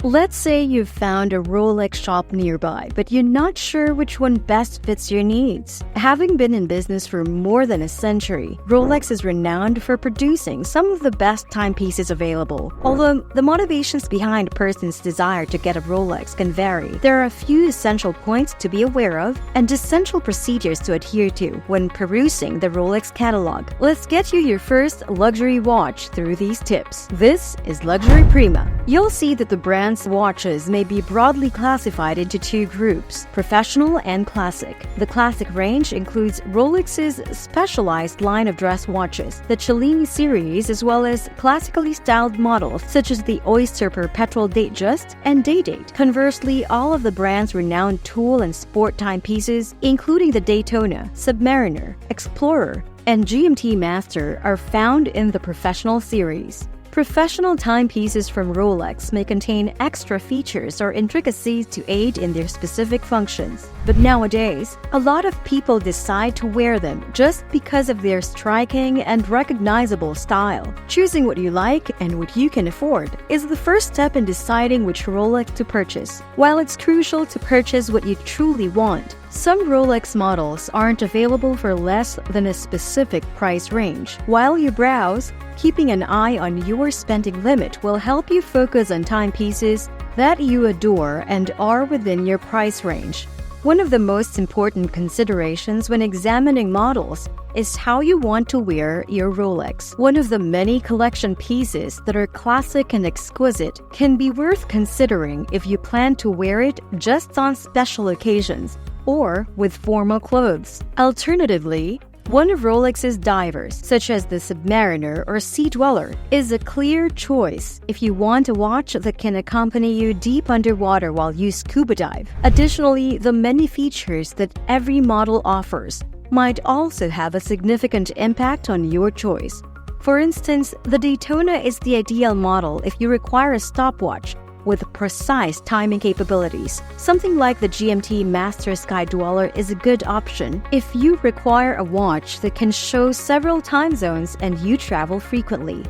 Let's say you've found a Rolex shop nearby, but you're not sure which one best fits your needs. Having been in business for more than a century, Rolex is renowned for producing some of the best timepieces available. Although the motivations behind a person's desire to get a Rolex can vary, there are a few essential points to be aware of and essential procedures to adhere to when perusing the Rolex catalog. Let's get you your first luxury watch through these tips. This is Luxury Prima. You'll see that the brand's watches may be broadly classified into two groups, professional and classic. The classic range includes Rolex's specialized line of dress watches, the Cellini series, as well as classically styled models such as the Oyster Perpetual Datejust and Day-Date. Conversely, all of the brand's renowned tool and sport timepieces, including the Daytona, Submariner, Explorer, and GMT Master, are found in the professional series. Professional timepieces from Rolex may contain extra features or intricacies to aid in their specific functions. But nowadays, a lot of people decide to wear them just because of their striking and recognizable style. Choosing what you like and what you can afford is the first step in deciding which Rolex to purchase. While it's crucial to purchase what you truly want, some Rolex models aren't available for less than a specific price range. While you browse, keeping an eye on your spending limit will help you focus on timepieces that you adore and are within your price range. One of the most important considerations when examining models is how you want to wear your Rolex. One of the many collection pieces that are classic and exquisite can be worth considering if you plan to wear it just on special occasions or with formal clothes. Alternatively, one of Rolex's divers, such as the Submariner or Sea Dweller, is a clear choice if you want a watch that can accompany you deep underwater while you scuba dive. Additionally, the many features that every model offers might also have a significant impact on your choice. For instance, the Daytona is the ideal model if you require a stopwatch with precise timing capabilities. Something like the GMT Master Sky Dweller is a good option if you require a watch that can show several time zones and you travel frequently.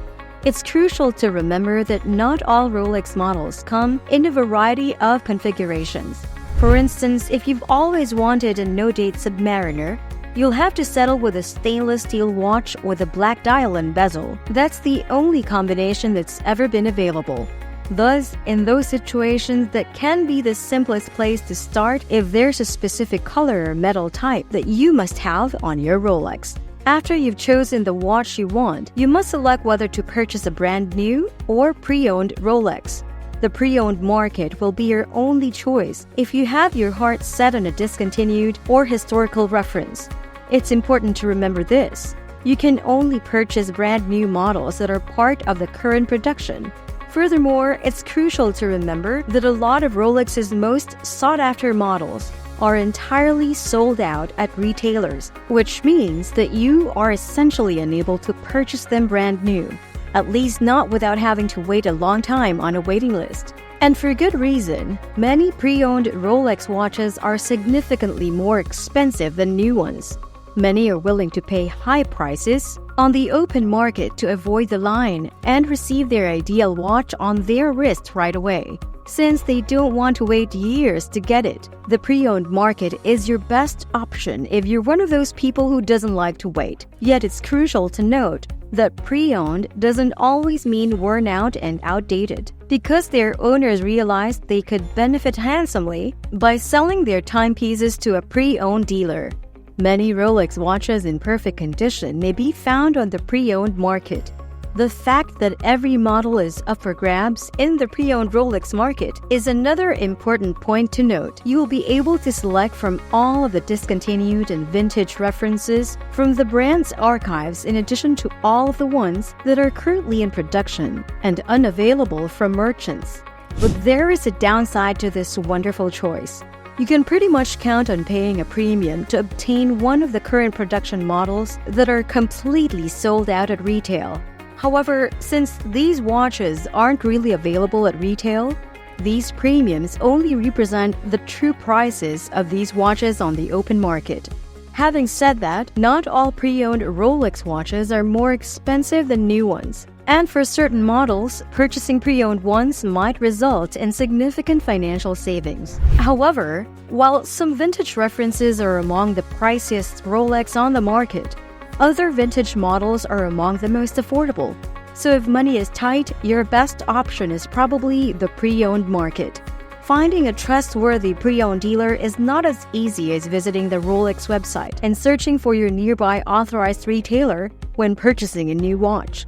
It's crucial to remember that not all Rolex models come in a variety of configurations. For instance, if you've always wanted a no-date Submariner, you'll have to settle with a stainless steel watch with a black dial and bezel. That's the only combination that's ever been available. Thus, in those situations, that can be the simplest place to start if there's a specific color or metal type that you must have on your Rolex. After you've chosen the watch you want, you must select whether to purchase a brand new or pre-owned Rolex. The pre-owned market will be your only choice if you have your heart set on a discontinued or historical reference. It's important to remember this: you can only purchase brand new models that are part of the current production. Furthermore, it's crucial to remember that a lot of Rolex's most sought-after models are entirely sold out at retailers, which means that you are essentially unable to purchase them brand new, at least not without having to wait a long time on a waiting list. And for good reason. Many pre-owned Rolex watches are significantly more expensive than new ones. Many are willing to pay high prices on the open market to avoid the line and receive their ideal watch on their wrist right away, since they don't want to wait years to get it. The pre-owned market is your best option if you're one of those people who doesn't like to wait. Yet it's crucial to note that pre-owned doesn't always mean worn out and outdated, because their owners realized they could benefit handsomely by selling their timepieces to a pre-owned dealer. Many Rolex watches in perfect condition may be found on the pre-owned market. The fact that every model is up for grabs in the pre-owned Rolex market is another important point to note. You will be able to select from all of the discontinued and vintage references from the brand's archives, in addition to all of the ones that are currently in production and unavailable from merchants. But there is a downside to this wonderful choice. You can pretty much count on paying a premium to obtain one of the current production models that are completely sold out at retail. However, since these watches aren't really available at retail, these premiums only represent the true prices of these watches on the open market. Having said that, not all pre-owned Rolex watches are more expensive than new ones. And for certain models, purchasing pre-owned ones might result in significant financial savings. However, while some vintage references are among the priciest Rolex on the market, other vintage models are among the most affordable. So if money is tight, your best option is probably the pre-owned market. Finding a trustworthy pre-owned dealer is not as easy as visiting the Rolex website and searching for your nearby authorized retailer when purchasing a new watch.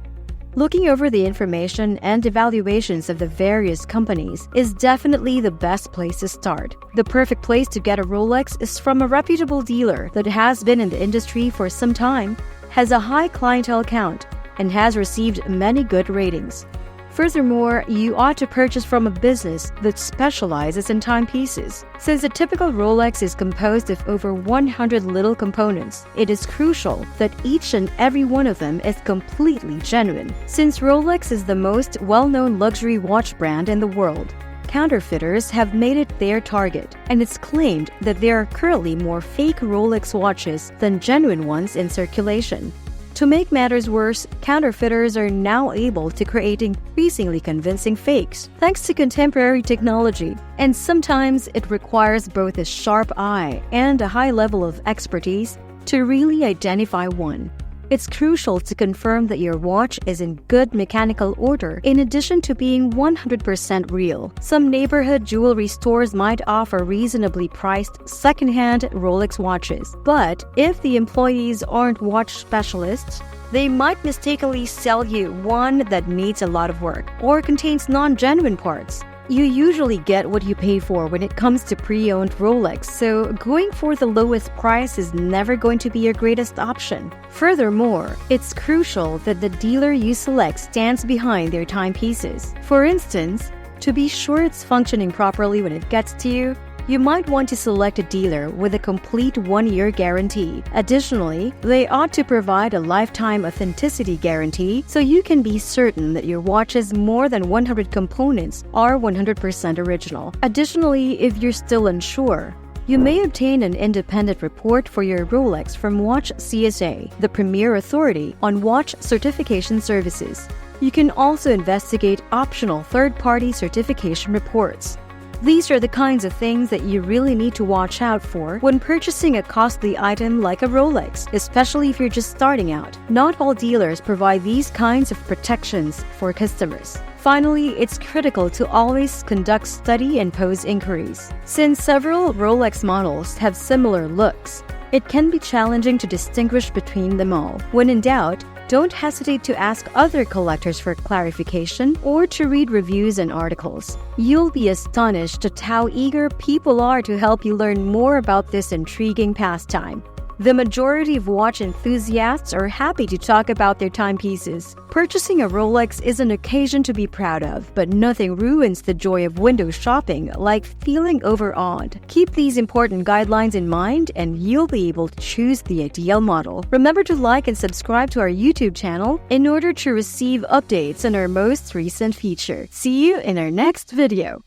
Looking over the information and evaluations of the various companies is definitely the best place to start. The perfect place to get a Rolex is from a reputable dealer that has been in the industry for some time, has a high clientele count, and has received many good ratings. Furthermore, you ought to purchase from a business that specializes in timepieces. Since a typical Rolex is composed of over 100 little components, it is crucial that each and every one of them is completely genuine. Since Rolex is the most well-known luxury watch brand in the world, counterfeiters have made it their target, and it's claimed that there are currently more fake Rolex watches than genuine ones in circulation. To make matters worse, counterfeiters are now able to create increasingly convincing fakes thanks to contemporary technology, and sometimes it requires both a sharp eye and a high level of expertise to really identify one. It's crucial to confirm that your watch is in good mechanical order in addition to being 100% real. Some neighborhood jewelry stores might offer reasonably priced second-hand Rolex watches, but if the employees aren't watch specialists, they might mistakenly sell you one that needs a lot of work or contains non-genuine parts. You usually get what you pay for when it comes to pre-owned Rolex, so going for the lowest price is never going to be your greatest option. Furthermore, it's crucial that the dealer you select stands behind their timepieces. For instance, to be sure it's functioning properly when it gets to you, you might want to select a dealer with a complete 1-year guarantee. Additionally, they ought to provide a lifetime authenticity guarantee so you can be certain that your watch's more than 100 components are 100% original. Additionally, if you're still unsure, you may obtain an independent report for your Rolex from Watch CSA, the premier authority on watch certification services. You can also investigate optional third-party certification reports. These are the kinds of things that you really need to watch out for when purchasing a costly item like a Rolex, especially if you're just starting out. Not all dealers provide these kinds of protections for customers. Finally, it's critical to always conduct study and pose inquiries. Since several Rolex models have similar looks, it can be challenging to distinguish between them all. When in doubt, don't hesitate to ask other collectors for clarification or to read reviews and articles. You'll be astonished at how eager people are to help you learn more about this intriguing pastime. The majority of watch enthusiasts are happy to talk about their timepieces. Purchasing a Rolex is an occasion to be proud of, but nothing ruins the joy of window shopping like feeling overawed. Keep these important guidelines in mind and you'll be able to choose the ideal model. Remember to like and subscribe to our YouTube channel in order to receive updates on our most recent feature. See you in our next video.